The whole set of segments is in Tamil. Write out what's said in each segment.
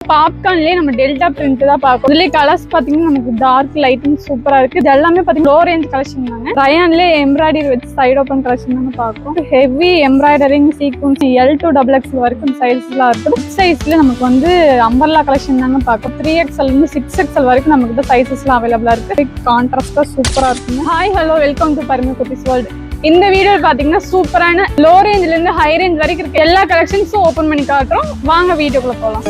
பாப்கார்ன்லயே நம்ம டெல்டா பிரிண்ட் தான் பார்க்கணும். இதுலயே கலர்ஸ் பாத்தீங்கன்னா நமக்கு டார்க் லைட்டிங் சூப்பரா இருக்கு. இது எல்லாமே பாத்தீங்கன்னா லோ ரேஞ்ச் கலெக்ஷன் தாங்க. ரயான்லயே எம்ப்ராய்டரி வச்சு சைடு ஓப்பன் கலெக்ஷன் தாங்க பார்க்கணும். ஹெவி எம்ப்ராய்டரிங் சீக்வன்ஸ் L2XXL வரைக்கும் சைஸ்லாம் இருக்கு. சைஸ்ல நமக்கு வந்து அம்பர்லா கலெக்ஷன் தாங்க பார்க்கணும். 3XL இருந்து 6XL வரைக்கும் நமக்கு இந்த சைசஸ்லாம் அவைலபிளா இருக்கு. கான்ட்ராஸ்டா சூப்பரா இருக்குங்க. Hi hello welcome to Parimi Kuttis world. இந்த வீடியோ பாத்தீங்கன்னா சூப்பரான லோ ரேஞ்ச்ல இருந்து ஹை ரேஞ்ச் வரைக்கும் இருக்க எல்லா கலெக்ஷன்ஸும் ஓபன் பண்ணி காட்டுறோம். வாங்க வீடியோக்குள்ள போலாம்.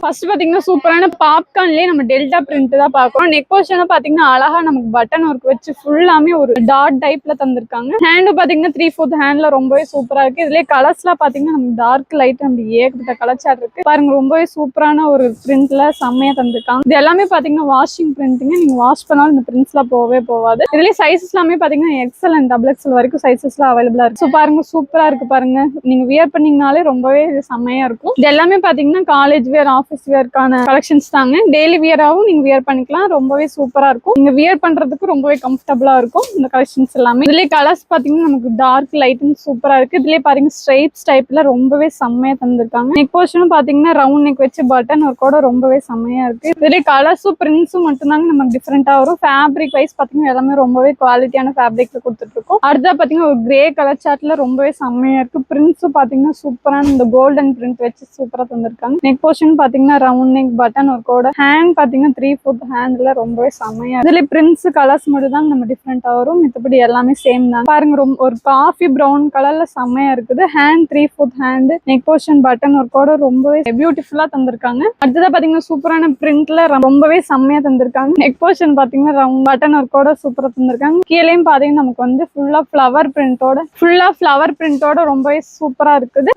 ஃபர்ஸ்ட் பாத்தீங்கன்னா சூப்பரான பாப்கார்ன்லயே நம்ம டெல்டா பிரிண்ட் தான் பாக்குறோம். நெக் போர்ஷன் பாத்தீங்கன்னா அழகா நமக்கு பட்டன் ஒர்க் வச்சு ஃபுல்லாமே ஒரு டாட் டைப்ல தந்திருக்காங்க. ஹேண்டு பாத்தீங்கன்னா 3/4 ஹேண்ட்ல ரொம்பவே சூப்பரா இருக்கு. இதுலயே கலர்ஸ்லாம் பாத்தீங்கன்னா நமக்கு டார்க் லைட் நம்ம ஏகப்பட்ட கலர் சார்ட் இருக்கு பாருங்க. ரொம்பவே சூப்பரான ஒரு பிரிண்ட்ல செம்மையா தந்திருக்காங்க. இது எல்லாமே பாத்தீங்கன்னா வாஷிங் பிரிண்ட்ங்க. நீங்க வாஷ் பண்ணாலும் இந்த பிரிண்ட்ஸ்லாம் போகவே போகாது. இதுலயே சைசஸ் எல்லாமே பாத்தீங்கன்னா XL and XXL வரைக்கும் சைசஸ்லாம் அவைலபிளா இருக்கு. பாருங்க சூப்பரா இருக்கு பாருங்க. நீங்க வியர் பண்ணீங்கனாலே ரொம்பவே செம்மையா இருக்கும். இது எல்லாமே பாத்தீங்கன்னா காலேஜ் வேர் ஆஃபீஸ் வியர்க்கான கலெக்ஷன்ஸ் தாங்க. டெய்லி வியராவும் நீங்க வியர் பண்ணிக்கலாம். ரொம்பவே சூப்பரா இருக்கும். நீங்க வியர் பண்றதுக்கு ரொம்பவே கம்ஃபர்டபுளா இருக்கும் இந்த கலெக்ஷன்ஸ் எல்லாமே. இதுலயே கலர்ஸ் பாத்தீங்கன்னா நமக்கு டார்க் லைட்டும் சூப்பரா இருக்கு. இதுலயே பாருங்க ஸ்ட்ரைப்ஸ் டைப்ல ரொம்பவே செம்மையா தந்திருக்காங்க. நெக் போர்ஷனும் பாத்தீங்கன்னா ரவுண்ட் நெக் வச்சு பட்டன் ஒர்க் கூட ரொம்பவே செம்மையா இருக்கு. இதுலயே கலர்ஸும் பிரிண்ட்ஸும் மட்டும்தாங்க நமக்கு டிஃபரெண்டா வரும். ஃபேப்ரிக் வைஸ் பாத்தீங்கன்னா எல்லாமே ரொம்பவே குவாலிட்டியான ஃபேப்ரிக்ல கொடுத்துட்டு இருக்கோம். அடுத்தா பாத்தீங்கன்னா ஒரு கிரே கலர் சார்ட்ல ரொம்பவே செம்மையா இருக்கு. பிரிண்ட்ஸும் பாத்தீங்கன்னா சூப்பரான இந்த கோல்டன் பிரிண்ட் வச்சு சூப்பரா தந்திருக்காங்க. நெக் போர்ஷன் பாத்தீங்கன்னா ரவுண்ட் நெக் பட்டன் ஒர்க்கோட ஹேண்ட் பாத்தீங்கன்னா 3/4 ஹேண்ட்ல ரொம்பவே செம்மையா. இதுல பிரிண்ட்ஸ் கலர்ஸ் மட்டும் தான் நம்ம டிஃபரெண்டா வரும். மித்தபடி எல்லாமே சேம் தான் பாருங்க. ரொம்ப ஒரு காஃபி பிரவுன் கலர்ல செம்மையா இருக்குது. Hand 3/4 hand neck portion button ஒர்க்கோட ரொம்பவே பியூட்டிஃபுல்லா தந்திருக்காங்க. அடுத்ததா பாத்தீங்கன்னா சூப்பரான பிரிண்ட்ல ரொம்பவே செம்மையா தந்திருக்காங்க. நெக் போர்ஷன் பாத்தீங்கன்னா ரவுண்ட் பட்டன் ஒர்க்கோட சூப்பரா தந்திருக்காங்க. கீழேயும் பாத்தீங்கன்னா நமக்கு வந்து ஃபுல்லா ஃபிளவர் பிரிண்டோட ரொம்பவே சூப்பரா இருக்குது.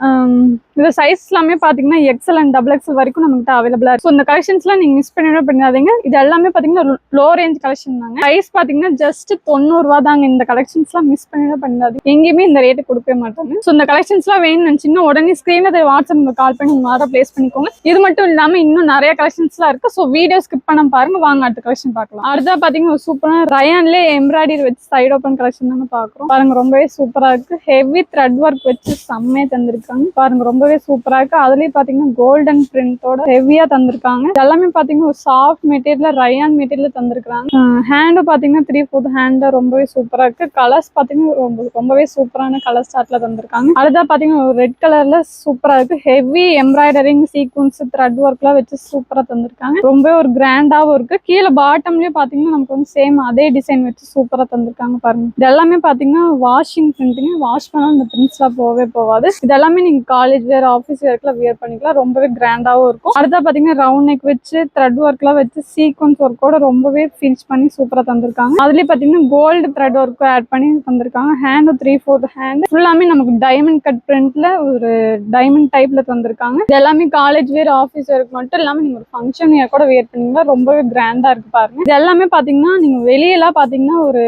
இந்த சைஸ் எல்லாமே பாத்தீங்கன்னா XL and XXL வரைக்கும் நமக்கு அவைலபிளா இருக்கு. இந்த கலெக்ஷன்ஸ்லாம் நீங்க மிஸ் பண்ணாதீங்க. இது எல்லாமே பாத்தீங்கன்னா லோ ரேஞ்ச் கலெக்ஷன் தாங்க. பிரைஸ் பாத்தீங்கன்னா ஜஸ்ட் 90 ரூபா தாங்க. இந்த கலெக்ஷன்ஸ்லாம் மிஸ் பண்ணாதீங்க. எங்கேயுமே இந்த ரேட்டு கொடுக்கவே மாட்டாங்க. இந்த கலெக்ஷன்ஸ்லாம் வேணும்னு நினைச்சீங்கன்னா உடனே ஸ்கிரீன்ல வாட்ஸ்அப் கால் பண்ணி உங்க ஆர்டர் பிளேஸ் பண்ணிக்கோங்க. இது மட்டும் இல்லாம இன்னும் நிறைய கலெக்ஷன்ஸ்லாம் இருக்கு. ஸோ வீடியோ ஸ்கிப் பண்ண பாருங்க. வாங்க அடுத்த கலெக்ஷன் பார்க்கலாம். அடுத்தா பாத்தீங்கன்னா சூப்பரான ரயான்லயே எம்ப்ராய்டரி வச்சு சைடு ஓப்பன் கலெக்ஷன் தாங்க பாக்குறோம். பாருங்க ரொம்பவே சூப்பரா இருக்கு. ஹெவி த்ரெட் ஒர்க் வச்சு செம்மையா தந்திருக்காங்க. பாருங்க ரொம்பவே சூப்பரா இருக்கு. அதுலயே பாத்தீங்கன்னா கோல்டன் பிரிண்டோட ஹெவியா தந்திருக்காங்க. எல்லாமே பாத்தீங்கன்னா ஒரு சாஃப்ட் மெட்டீரியல் ரயான் மெட்டீரியல் தந்திருக்காங்க. ஹேண்டு பாத்தீங்கன்னா 3/4 ஹேண்ட் ரொம்பவே சூப்பரா இருக்கு. கலர்ஸ் பாத்தீங்கன்னா ரொம்பவே சூப்பரான கலர் ஸ்டார்ட்ல தந்திருக்காங்க. அடுத்தா பாத்தீங்கன்னா ஒரு ரெட் கலர்ல சூப்பரா இருக்கு. ஹெவி எம்ப்ராய்டரிங் சீக்வன்ஸ் த்ரெட் ஒர்க்லாம் வச்சு சூப்பரா தந்திருக்காங்க. ரொம்ப ஒரு கிராண்டாவும் இருக்கு. கீழே பாட்டம்லயே பாத்தீங்கன்னா நமக்கு வந்து சேம் அதே டிசைன் வச்சு சூப்பரா தந்திருக்காங்க பாருங்க. இது எல்லாமே பாத்தீங்கன்னா வாஷிங் பிரிண்டிங். வாஷ் பண்ணா இந்த பிரிண்ட்ஸ்லாம் போகவே போகாது. இது எல்லாமே நீங்க காலேஜ் வேர் ஆஃபீஸ் வேர்க்ல வியர் பண்ணிக்கலாம். ரொம்பவே கிராண்டாவும் இருக்கும். அடுத்தா பாத்தீங்கன்னா ரவுண்ட் நெக் வச்சு த்ரெட் ஒர்க்லாம் வச்சு சீக்வன்ஸ் ஒர்க்கோட ரொம்பவே ஃபினிஷ் பண்ணி சூப்பரா தந்திருக்காங்க. அதுலயே பாத்தீங்கன்னா கோல்டு த்ரெட் ஒர்க் ஆட் பண்ணி தந்திருக்காங்க. ஹேண்ட் 3/4 ஹேண்ட் ஃபுல்லாமே நமக்கு டைமண்ட் கட் பிரிண்ட்ல ஒரு டைமண்ட் டைப்ல தந்திருக்காங்க. இது எல்லாமே காலேஜ் வேர் ஆஃபீஸ் வேருக்கு மட்டும் இல்லாம நீங்க ஒரு ஃபங்க்ஷன் கூட வியர் பண்ணீங்கன்னா ரொம்பவே கிராண்டா இருக்கு பாருங்க. இது எல்லாமே பாத்தீங்கன்னா நீங்க வெளியெல்லாம் பாத்தீங்கன்னா ஒரு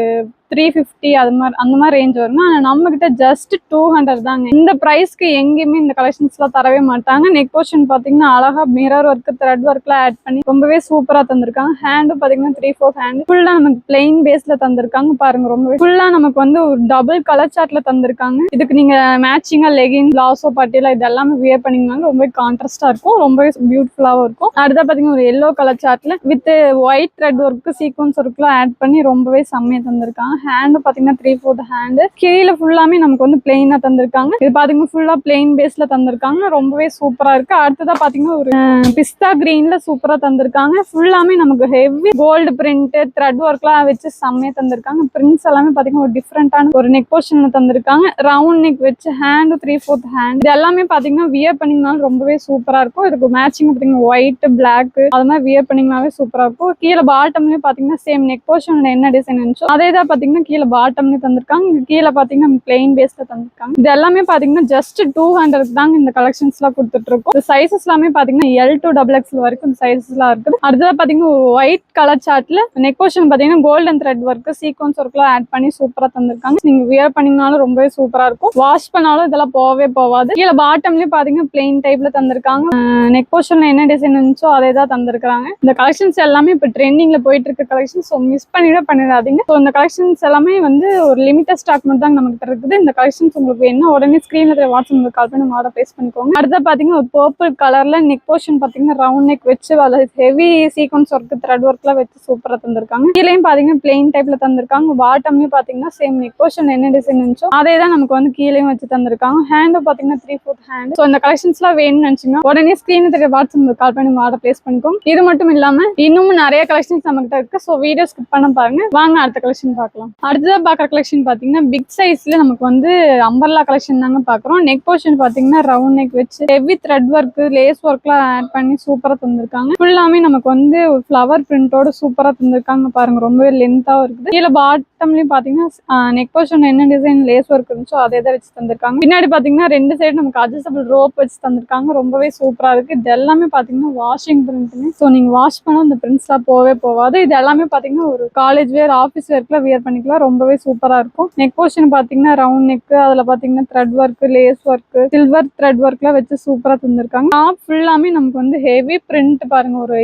350 அந்த மாதிரி ரேஞ்ச் வரும். ஆனா நம்ம கிட்ட ஜஸ்ட் 200 தாங்க. இந்த பிரைஸ்க்கு எங்கேயுமே இந்த கலெக்ஷன்ஸ் எல்லாம் தரவே மாட்டாங்க. நெக் போர்ஷன் பாத்தீங்கன்னா அழகா மிரர் ஒர்க் த்ரெட் ஒர்க்ல ஆட் பண்ணி ரொம்பவே சூப்பரா தந்திருக்காங்க. ஹேண்டு பாத்தீங்கன்னா 3/4 ஹேண்ட் ஃபுல்லா நமக்கு பிளெயின் பேஸ்ல தந்திருக்காங்க. பாருங்க ரொம்பவே ஃபுல்லா நமக்கு வந்து ஒரு டபுள் கலர் சார்ட்ல தந்திருக்காங்க. இதுக்கு நீங்க மேட்சிங்கா லெகின் பிளாசோ பட்டியலா இது எல்லாமே வியர் பண்ணீங்கன்னா ரொம்பவே கான்ட்ராஸ்டா இருக்கும். ரொம்பவே பியூட்டிஃபுல்லாவும் இருக்கும். அடுத்தா பாத்தீங்கன்னா ஒரு எல்லோ கலர் சார்ட்ல with white thread work sequins ஒர்க்ல ஆட் பண்ணி ரொம்பவே செம்மையா தந்திருக்காங்க. ஹேண்ட் பாத்தீங்கன்னா 3/4 ஹேண்ட் கீழே ஃபுல்லாமே நமக்கு வந்து பிளெயினா தந்திருக்காங்க. இது பாத்தீங்கன்னா ஃபுல்லா பிளெயின் பேஸ்ல தந்திருக்காங்க. ரொம்பவே சூப்பரா இருக்கு. அடுத்ததா பாத்தீங்கன்னா ஒரு பிஸ்தா கிரீன்ல சூப்பரா தந்திருக்காங்க. ஃபுல்லாமே நமக்கு ஹெவி கோல்டு பிரிண்ட் த்ரெட் ஒர்க்லாம் வச்சு செம்மையா தந்திருக்காங்க. பிரிண்ட்ஸ் எல்லாமே பாத்தீங்கன்னா ஒரு டிஃப்ரெண்டான ஒரு நெக் போர்ஷன்ல தந்திருக்காங்க. ரவுண்ட் நெக் வச்சு ஹேண்ட் 3/4 ஹேண்ட் இது எல்லாமே பாத்தீங்கன்னா வியர் பண்ணீங்கனாலும் ரொம்பவே சூப்பரா இருக்கும். இதுக்கு மேட்சிங் பாத்தீங்கன்னா ஒயிட் பிளாக் அது மாதிரி வியர் பண்ணீங்கனாவே சூப்பரா இருக்கும். கீழே பாட்டம்லயே பாத்தீங்கன்னா சேம் நெக் போர்ஷன்ல என்ன டிசைன் இருந்துச்சோ அதேதான் பாத்தீங்கன்னா கீழே பாட்டம்ல தந்திருக்காங்க. கீழே பாத்தீங்கன்னா பிளெயின் பேஸ்ல தந்திருக்காங்க. இது எல்லாமே பாத்தீங்கன்னா ஜஸ்ட் 200 தாங்க இந்த கலெக்ஷன்ஸ் எல்லாம் கொடுத்துட்டு இருக்கோம். இந்த சைசஸ் எல்லாமே பாத்தீங்கன்னா L2XXL வரைக்கும் இந்த சைசஸ் எல்லாம் இருக்குது. அடுத்தது பாத்தீங்கன்னா ஒயிட் கலர் சார்ட்ல நெக் போர்ஷன் பாத்தீங்கன்னா கோல்டன் த்ரெட் ஒர்க் சீக்வன்ஸ் ஒர்க்லாம் ஆட் பண்ணி சூப்பரா தந்திருக்காங்க. நீங்க வியர் பண்ணீங்கனாலும் ரொம்பவே சூப்பரா இருக்கும். வாஷ் பண்ணாலும் இதெல்லாம் போகவே போகாது. கீழே பாட்டம்லயே பாத்தீங்கன்னா பிளெயின் டைப்ல தந்திருக்காங்க. நெக் போர்ஷன்ல என்ன டிசைன் இருந்துச்சோ அதே தான் தந்திருக்காங்க. இந்த கலெக்ஷன்ஸ் எல்லாமே இப்ப ட்ரெண்டிங்ல போயிட்டு இருக்க கலெக்ஷன்ஸ் மிஸ் பண்ணிடாதீங்க. இந்த கலெக்ஷன்ஸ் கலெக்ஷன்ஸ் எல்லாமே வந்து ஒரு லிமிட்டட் ஸ்டாக் மட்டும் தான் நம்ம கிட்ட இருக்குது. இந்த கலெக்ஷன்ஸ் உங்களுக்கு என்ன உடனே ஸ்கிரீன்ல வாட்ஸ்அப் நம்பர் கால் பண்ணி ஆர்டர் பிளேஸ் பண்ணிக்கோங்க. அடுத்து பாத்தீங்கன்னா ஒரு பர்பிள் கலர்ல நெக் போர்ஷன் பாத்தீங்கன்னா ரவுண்ட் நெக் வச்சு ஹெவி சீக்வன்ஸ் ஒர்க் த்ரெட் ஒர்க்லாம் வச்சு சூப்பரா தந்திருக்காங்க. கீழேயும் பாத்தீங்கன்னா பிளெயின் டைப்ல தந்திருக்காங்க. பாட்டம்லயும் பாத்தீங்கன்னா சேம் நெக் போர்ஷன் என்ன டிசைன் இருந்துச்சோ அதே தான் நமக்கு வந்து கீழேயும் வச்சு தந்திருக்காங்க. ஹேண்டும் பாத்தீங்கன்னா 3/4 ஹேண்ட். ஸோ இந்த கலெக்ஷன்ஸ்லாம் வேணும்னு நினைச்சீங்கன்னா உடனே ஸ்கிரீன்ல வாட்ஸ்அப் நம்பர் கால் பண்ணி ஆர்டர் பிளேஸ் பண்ணிக்கோங்க. இது மட்டும் இல்லாம இன்னும் நிறைய கலெக்ஷன்ஸ் நம்ம கிட்ட இருக்கு. ஸோ வீடியோ ஸ்கிப் பண்ண பாருங்க. வாங்க அடுத்த கலெக்ஷன் பார்க்கலாம். அடுத்ததா பாக்குற கலெக்ஷன் பாத்தீங்கன்னா பிக் சைஸ்ல நமக்கு வந்து அம்பர்லா கலெக்ஷன் தாங்க பாக்குறோம். நெக் போர்ஷன் பாத்தீங்கன்னா ரவுண்ட் நெக் வச்சு ஹெவி த்ரெட் ஒர்க் லேஸ் ஒர்க்லாம் ஆட் பண்ணி சூப்பரா தந்திருக்காங்க. ஃபுல்லாமே நமக்கு வந்து ஒரு ஃபிளவர் பிரிண்டோட சூப்பரா தந்திருக்காங்க பாருங்க. ரொம்பவே லென்த்தாவும் இருக்குது. கீழே பாட்டம்லயும் பாத்தீங்கன்னா நெக் போர்ஷன் என்ன டிசைன் லேஸ் ஒர்க் இருந்துச்சோ அதே தான் வச்சு தந்திருக்காங்க. பின்னாடி பாத்தீங்கன்னா ரெண்டு சைடு நமக்கு அட்ஜஸ்டபிள் ரோப் வச்சு தந்திருக்காங்க. ரொம்பவே சூப்பரா இருக்கு. இது எல்லாமே பாத்தீங்கன்னா வாஷிங் பிரிண்ட். ஸோ நீங்க வாஷ் பண்ணா இந்த பிரிண்ட்ஸ்லாம் போவே போகாது. இது எல்லாமே பாத்தீங்கன்னா ஒரு காலேஜ் வேர் ஆஃபீஸ் வேர்க்குல வியர் பண்ணிக்கலாம். ரொம்பவே சூப்பரா இருக்கும். நெக் போர்ஷன் பாத்தீங்கன்னா ரவுண்ட் நெக், அதுல பாத்தீங்கன்னா thread work lace work silver thread ஒர்க்லாம் வச்சு சூப்பரா தந்திருக்காங்க. டாப் ஃபுல்லாமே நமக்கு வந்து ஹெவி பிரிண்ட் பாருங்க. ஒரு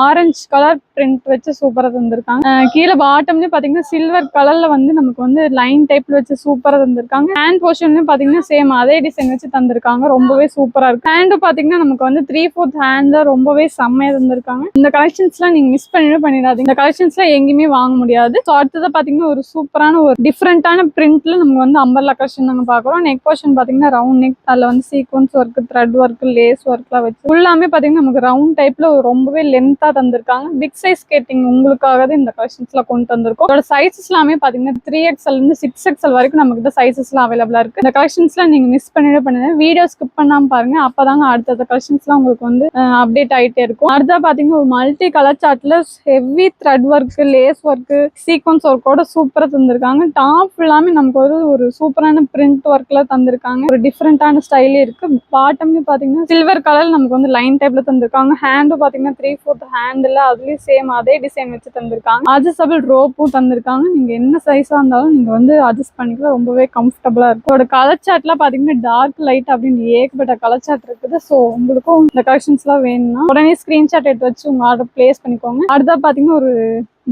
ஆரஞ்சு கலர் பிரிண்ட் வச்சு சூப்பரா தந்திருக்காங்க. கீழே பாட்டம்லயும் பாத்தீங்கன்னா சில்வர் கலர்ல வந்து நமக்கு வந்து லைன் டைப்ல வச்சு சூப்பரா தந்திருக்காங்க. ஹேண்ட் போர்ஷன்லயும் பாத்தீங்கன்னா சேம் அதே டிசைன் வச்சு தந்திருக்காங்க. ரொம்பவே சூப்பரா இருக்கு. ஹேண்டும் பாத்தீங்கன்னா நமக்கு வந்து 3/4 ஹேண்ட் தான். ரொம்பவே செம்மையா தந்திருக்காங்க. இந்த கலெக்ஷன்ஸ் எல்லாம் நீங்க மிஸ் பண்ணிடாதீங்க. இந்த கலெக்ஷன்ஸ் எல்லாம் எங்கேயுமே வாங்க முடியாது. ஸோ அடுத்தது பாத்தீங்கன்னா ஒரு சூப்பரான ஒரு டிஃப்ரெண்டான பிரிண்ட்ல நமக்கு வந்து அம்பர்லா கலெக்ஷன் நாங்க பாக்குறோம். நெக் போர்ஷன் பாத்தீங்கன்னா ரவுண்ட் நெக், அதுல வந்து sequence work thread work lace ஒர்க்லாம் வச்சு ஃபுல்லாமே பாத்தீங்கன்னா நமக்கு ரவுண்ட் டைப்ல ரொம்பவே லென்த்தா தந்திருக்காங்க. பிக் சைஸ் ஸ்கேட்டிங் உங்களுக்காக இந்த கலெக்ஷன்ஸ்ல கொண்டு வந்திருக்கோம். அதோட சைஸஸ் எல்லாமே பாத்தீங்கன்னா 3XL இருந்து 6XL வரைக்கும் நம்ம கிட்ட சைஸஸ் எல்லாம் அவைலபிளா இருக்கு. இந்த கலெக்ஷன்ஸ்ல நீங்க மிஸ் பண்ணிடுங்க. வீடியோ ஸ்கிப் பண்ணாம பாருங்க. அப்பதாங்க அடுத்த கலெக்ஷன்ஸ் எல்லாம் உங்களுக்கு வந்து அப்டேட் ஆயிட்டே இருக்கும். அடுத்தா பாத்தீங்கன்னா ஒரு மல்டி கலர் சார்ட்ல heavy thread work lace work sequins ஒர்க்கோட சூப்பரா தந்திருக்காங்க. டாப் ஃபுல்லாமே நமக்கு ஒரு சூப்பரான பிரிண்ட் ஒர்க்ல தந்திருக்காங்க. ஒரு டிஃப்ரெண்டான ஸ்டைலே இருக்கு. பாட்டம்லயும் பாத்தீங்கன்னா சில்வர் கலர் நமக்கு வந்து லைன் டைப்ல தந்திருக்காங்க. ஹேண்டும் பாத்தீங்கன்னா 3/4 ஹேண்ட்ல அதுலயும் சேம் அதே டிசைன் வச்சு தந்திருக்காங்க. அட்ஜஸ்டபிள் ரோப்பும் தந்திருக்காங்க. நீங்க என்ன சைஸா இருந்தாலும் நீங்க வந்து அட்ஜஸ்ட் பண்ணிக்கலாம். ரொம்பவே கம்ஃபர்டபுளா இருக்கு. அதோட கலர் சார்ட்லாம் பாத்தீங்கன்னா டார்க் லைட் அப்படின்னு ஏகப்பட்ட கலர் சார்ட் இருக்குது. ஸோ உங்களுக்கும் இந்த கலெக்ஷன்ஸ் எல்லாம் வேணும்னா உடனே ஸ்கிரீன்ஷாட் எடுத்து வச்சு உங்க ஆர்டர் பிளேஸ் பண்ணிக்கோங்க. அடுத்தா பாத்தீங்கன்னா ஒரு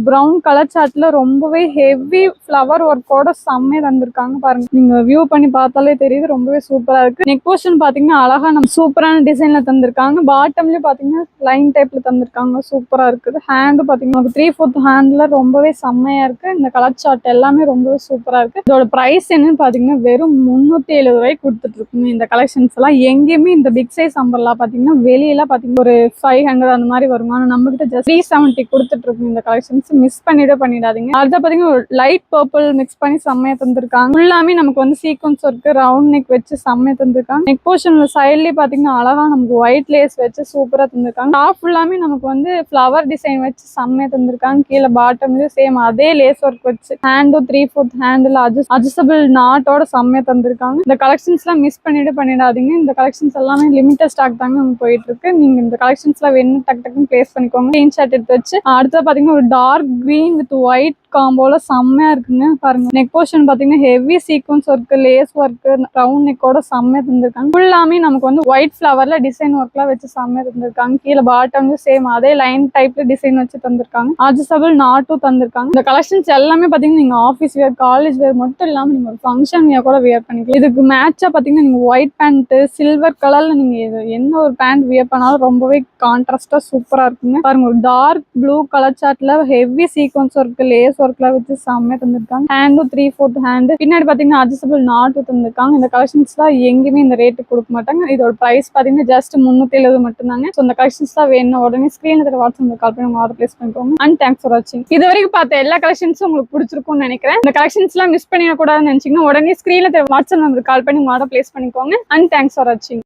ப்ரௌன் கலர் சார்ட்ல ரொம்பவே ஹெவி ஃபிளவர் ஒர்க்கோட செம்மையா தந்திருக்காங்க பாருங்க. நீங்க வியூ பண்ணி பார்த்தாலே தெரியுது. ரொம்பவே சூப்பரா இருக்கு. நெக் போர்ஷன் பாத்தீங்கன்னா அழகா நம்ம சூப்பரான டிசைன்ல தந்திருக்காங்க. பாட்டம்லயும் பாத்தீங்கன்னா லைன் டைப்ல தந்திருக்காங்க. சூப்பரா இருக்குது. ஹேண்டு பாத்தீங்கன்னா 3/4 ஹேண்ட்ல ரொம்பவே செம்மையா இருக்கு. இந்த கலர் சார்ட் எல்லாமே ரொம்பவே சூப்பரா இருக்கு. இதோட பிரைஸ் என்னன்னு பாத்தீங்கன்னா வெறும் 370 ரூபாய்க்கு கொடுத்துட்டு இருக்குங்க. இந்த கலெக்ஷன்ஸ் எல்லாம் எங்கேயுமே இந்த பிக் சைஸ் அம்பர்லா பாத்தீங்கன்னா வெளியில பாத்தீங்கன்னா ஒரு 500 அந்த மாதிரி வரும். ஆனா நம்ம கிட்ட ஜஸ்ட் 370 கொடுத்துட்டு இருக்கும். இந்த கலெக்ஷன் மிஸ் பண்ணிடாதீங்க. அடுத்த பாத்தீங்கன்னா ஒரு லைட் பர்பிள் மிக்ஸ் பண்ணி செம்மையா தந்திருக்காங்க. ஃபுல்லாமே நமக்கு வந்து சீக்வன்ஸ் ஒர்க் ரவுண்ட் நெக் வச்சு செம்மையா தந்திருக்காங்க. நெக் போர்ஷன்ல சைட்லயே பாத்தீங்கன்னா அழகா நமக்கு ஒயிட் லேஸ் வச்சு சூப்பரா தந்திருக்காங்க. டாப் ஃபுல்லாமே நமக்கு வந்து ஃபிளவர் டிசைன் வச்சு செம்மையா தந்திருக்காங்க. கீழே பாட்டம்லயும் சேம் அதே லேஸ் ஒர்க் வச்சு ஹேண்டும் 3/4 ஹேண்டில் அட்ஜஸ்டபிள் நாட்டோட செம்மையா தந்திருக்காங்க. இந்த கலெக்ஷன்ஸ் எல்லாம் மிஸ் பண்ணிடாதீங்க. இந்த கலெக்ஷன்ஸ் எல்லாமே லிமிட்டட் ஸ்டாக் தாங்க நமக்கு போயிட்டு இருக்கு. நீங்க இந்த கலெக்ஷன்ஸ் எல்லாம் வேணும் டக்குன்னு பிளேஸ் பண்ணிக்கோங்க. ஸ்கிரீன்ஷாட் எடுத்து வச்சு அடுத்த பாத்தீங்கன்னா ஒரு டார்க் கிரீன் வித் ஒயிட் காம்போல செம்மையா இருக்குங்க பாருங்க. நெக் போர்ஷன் பாத்தீங்கன்னா heavy sequence work lace work round நெக்கோட செம்மையா தந்திருக்காங்க. ஃபுல்லாமே நமக்கு வந்து ஒயிட் ஃபிளவர்ல டிசைன் ஒர்க்லாம் வச்சு செம்மையா தந்திருக்காங்க. கீழே பாட்டம்லயும் சேம் அதே லைன் டைப்ல டிசைன் வச்சு தந்திருக்காங்க. அட்ஜஸ்டபிள் நாட்டும் தந்திருக்காங்க. இந்த கலெக்ஷன்ஸ் எல்லாமே பாத்தீங்கன்னா நீங்க ஆஃபீஸ் வேர் காலேஜ் வேர் மட்டும் இல்லாம நீங்க ஒரு ஃபங்க்ஷன் வேர் கூட வியர் பண்ணிக்கலாம். இதுக்கு மேட்சா பாத்தீங்கன்னா நீங்க ஒயிட் பேண்ட் சில்வர் கலர்ல நீங்க என்ன ஒரு பேண்ட் வியர் பண்ணாலும் ரொம்பவே கான்ட்ராஸ்டா சூப்பரா இருக்குங்க பாருங்க. ஒரு டார்க் ப்ளூ கலர் சார்ட்ல ஹெவி சீக்வன்ஸ் ஒர்க் லேஸ் ஒர்க்ல வச்சு செம்மையா தந்திருக்காங்க. ஹேண்டும் 3/4 ஹேண்ட். பின்னாடி பாத்தீங்கன்னா அட்ஜஸ்டபிள் நாட்டும் தந்திருக்காங்க. இந்த கலெக்ஷன்ஸ் தான் எங்கேயுமே இந்த ரேட்டு கொடுக்க மாட்டாங்க. இதோட பிரைஸ் பாத்தீங்கன்னா ஜஸ்ட் 370 மட்டும் தாங்க. ஸோ இந்த கலெக்ஷன்ஸ் தான் வேணும் உடனே ஸ்கிரீன்ல வாட்ஸ்அப் கால் பண்ணி ஆர்டர் பிளேஸ் பண்ணிக்கோங்க. அண்ட் தேங்க்ஸ் ஃபார் வாட்சிங். இது வரைக்கும் பார்த்த எல்லா கலெக்ஷன்ஸும் உங்களுக்கு பிடிச்சிருக்கும்னு நினைக்கிறேன். இந்த கலெக்ஷன்ஸ் எல்லாம் மிஸ் பண்ணிடக்கூடாதுன்னு நினைச்சீங்கன்னா உடனே ஸ்கிரீன்ல வாட்ஸ்அப் நம்பர் கால் பண்ணி ஆர்டர் பிளேஸ் பண்ணிக்கோங்க. அண்ட் தேங்க்ஸ் ஃபார் வாட்சிங்.